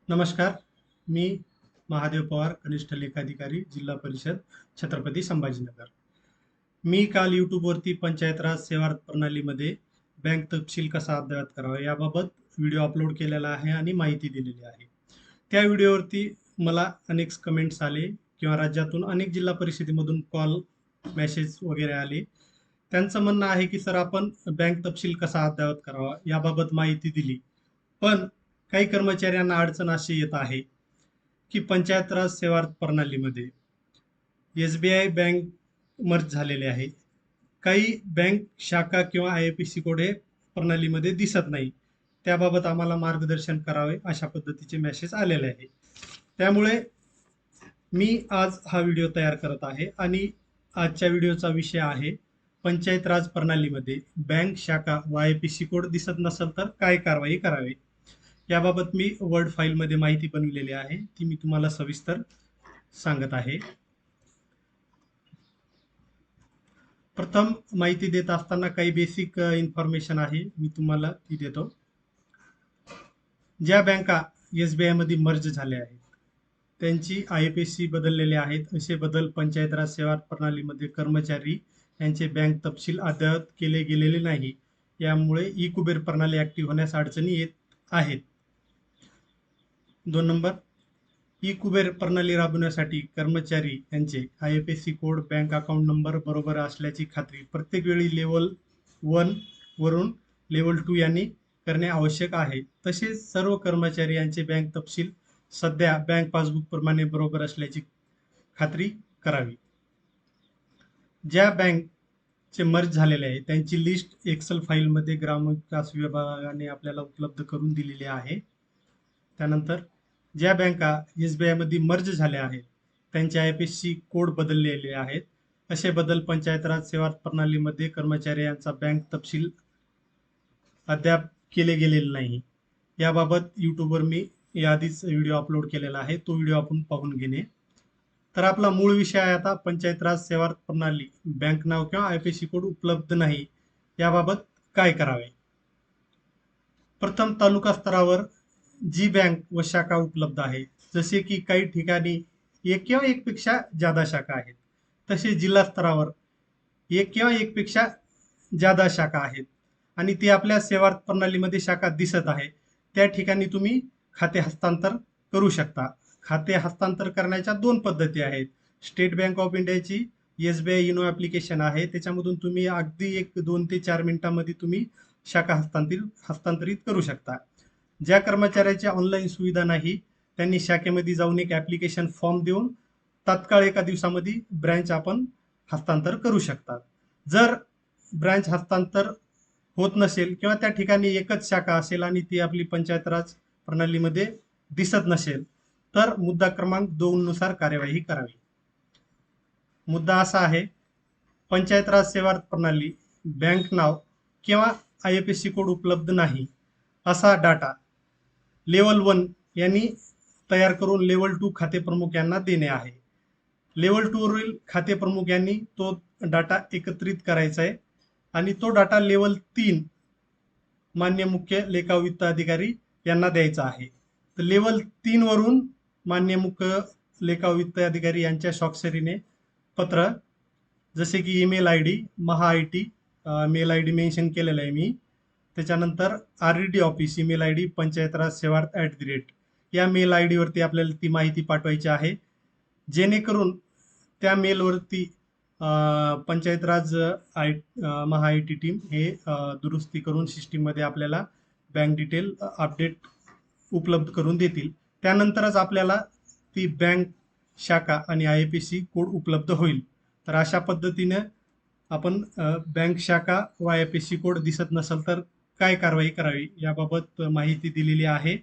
नमस्कार. मी महादेव पवार, कनिष्ठ लेखाधिकारी, जिल्हा परिषद, छत्रपती संभाजीनगर. मी काल YouTubeवरती पंचायत राज सेवा प्रणालीमध्ये बँक तपशील कसा अद्ययावत करावा याबाबत व्हिडिओ अपलोड केलेला आहे आणि माहिती दिलेली आहे. त्या व्हिडिओवरती मला अनेक कमेंट्स आले किंवा राज्यातून अनेक जिल्हा परिषदेमधून कॉल, मेसेज वगैरे आले. त्यांचं म्हणणं आहे की सर आपण बँक तपशील कसा अद्ययावत करावा याबाबत माहिती दिली. पण काही कर्मचाऱ्यांना अडचण अशी येत आहे की पंचायत राज सेवा प्रणालीमध्ये SBI बँक मर्ज झालेले आहे. काही बँक शाखा किंवा IFSC कोड हे प्रणालीमध्ये दिसत नाही. त्याबाबत आम्हाला मार्गदर्शन करावे अशा पद्धतीचे मेसेज आलेले आहे. त्यामुळे मी आज हा व्हिडिओ तयार करत आहे आणि आजच्या व्हिडिओचा विषय आहे पंचायत राज प्रणालीमध्ये बँक शाखा व IFSC कोड दिसत नसेल तर काय कारवाई करावी. याबाबत मी वर्ड फाईलमध्ये माहिती बनवलेली आहे, ती मी तुम्हाला सविस्तर सांगत आहे. प्रथम माहिती देत असताना काही बेसिक इन्फॉर्मेशन आहे, मी तुम्हाला ती देतो. ज्या बँका SBI मध्ये मर्ज झाल्या आहेत त्यांची IFSC बदललेले आहेत. असे बदल पंचायत राज सेवा प्रणालीमध्ये कर्मचारी यांचे बँक तपशील अद्ययावत केले गेलेले नाही. यामुळे ई कुबेर प्रणाली ऍक्टिव्ह होण्यास अडचणी येत आहेत. 2 नंबर, ई कुबेर प्रणाली राबवण्यासाठी कर्मचारी यांचे IFSC code, bank account number बरोबर असल्याची खात्री प्रत्येक वेळी लेवल 1 वरून लेवल 2 यांनी करणे आवश्यक आहे. तसेच सर्व कर्मचारी यांचे बँक तपशील सध्या बँक पासबुक प्रमाणे बरोबर असल्याची खात्री करावी. ज्या बँकचे मर्ज झालेले आहे त्यांची लिस्ट एक्सेल फाईलमध्ये ग्रामविकास विभागाने आपल्याला उपलब्ध करून दिलेली आहे. त्यानंतर ज्या बँका SBI मध्ये मर्ज झाल्या आहेत त्यांचे IFSC कोड बदललेले आहेत. असे बदल पंचायत राज सेवा प्रणालीमध्ये कर्मचारी यांचा बँक तपशील अद्याप केले गेलेले नाही. याबाबत YouTubeवर मी याआधीच व्हिडिओ अपलोड केलेला आहे, तो व्हिडिओ आपण पाहून घेणे. तर आपला मूळ विषय आहे आता पंचायत राज सेवा प्रणाली, बँक नाव किंवा IFSC कोड उपलब्ध नाही याबाबत काय करावे. प्रथम तालुका स्तरावर जी बँक व शाखा उपलब्ध आहे, जसे की काही ठिकाणी एक किंवा एकपेक्षा जादा शाखा आहेत, तसे जिल्हा स्तरावर एक किंवा एकपेक्षा जादा शाखा आहेत आणि ती आपल्या सेवा प्रणालीमध्ये शाखा दिसत आहे, त्या ठिकाणी तुम्ही खाते हस्तांतर करू शकता. खाते हस्तांतर करण्याच्या 2 पद्धती आहेत. स्टेट बँक ऑफ इंडियाची SBI इनो ॲप्लिकेशन आहे, त्याच्यामधून तुम्ही अगदी 2 ते 4 मिनिटांमध्ये तुम्ही शाखा हस्तांतरित करू शकता. ज्या कर्मचाऱ्याची ऑनलाईन सुविधा नाही त्यांनी शाखेमध्ये जाऊन एक ॲप्लिकेशन फॉर्म देऊन तात्काळ 1 दिवसामध्ये ब्रँच आपण हस्तांतर करू शकतात. जर ब्रँच हस्तांतर होत नसेल किंवा त्या ठिकाणी एकच शाखा असेल आणि ती आपली पंचायत राज प्रणालीमध्ये दिसत नसेल तर मुद्दा क्रमांक 2 नुसार कार्यवाही करावी. मुद्दा असा आहे, पंचायत राज सेवा प्रणाली, बँक नाव किंवा IFSC कोड उपलब्ध नाही असा डाटा लेवल 1 यांनी तयार करून लेवल 2 खाते प्रमुख यांना देणे आहे. लेवल 2 वरील खाते प्रमुख यांनी तो डाटा एकत्रित करायचा आहे आणि तो डाटा लेवल 3 मान्य मुख्य लेखा वित्त अधिकारी यांना द्यायचा आहे. तर लेवल 3 वरून मान्य मुख्य लेखा वित्त अधिकारी यांच्या स्वाक्षरीने पत्र, जसे की email ID MahaIT mail ID mention केलेला आहे मी, त्याच्यानंतर RED office email ID Panchayat Raj सेवा @ या मेल ID वरती आपल्याला ती माहिती पाठवायची आहे, जेणेकरून त्या मेलवरती पंचायत राज MahaIT टीम हे दुरुस्ती करून सिस्टीममध्ये आपल्याला बँक डिटेल अपडेट उपलब्ध करून देतील. त्यानंतरच आपल्याला ती बँक शाखा आणि IFSC कोड उपलब्ध होईल. तर अशा पद्धतीने आपण बँक शाखा व IFSC कोड दिसत नसेल तर काय कारवाई करावी याबाबत माहिती दिलेली आहे.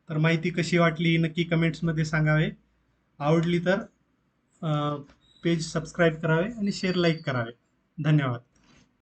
तर माहिती कशी वाटली नक्की कमेंट्समध्ये सांगावे. आवडली तर पेज सबस्क्राईब करावे आणि शेअर लाईक करावे. धन्यवाद.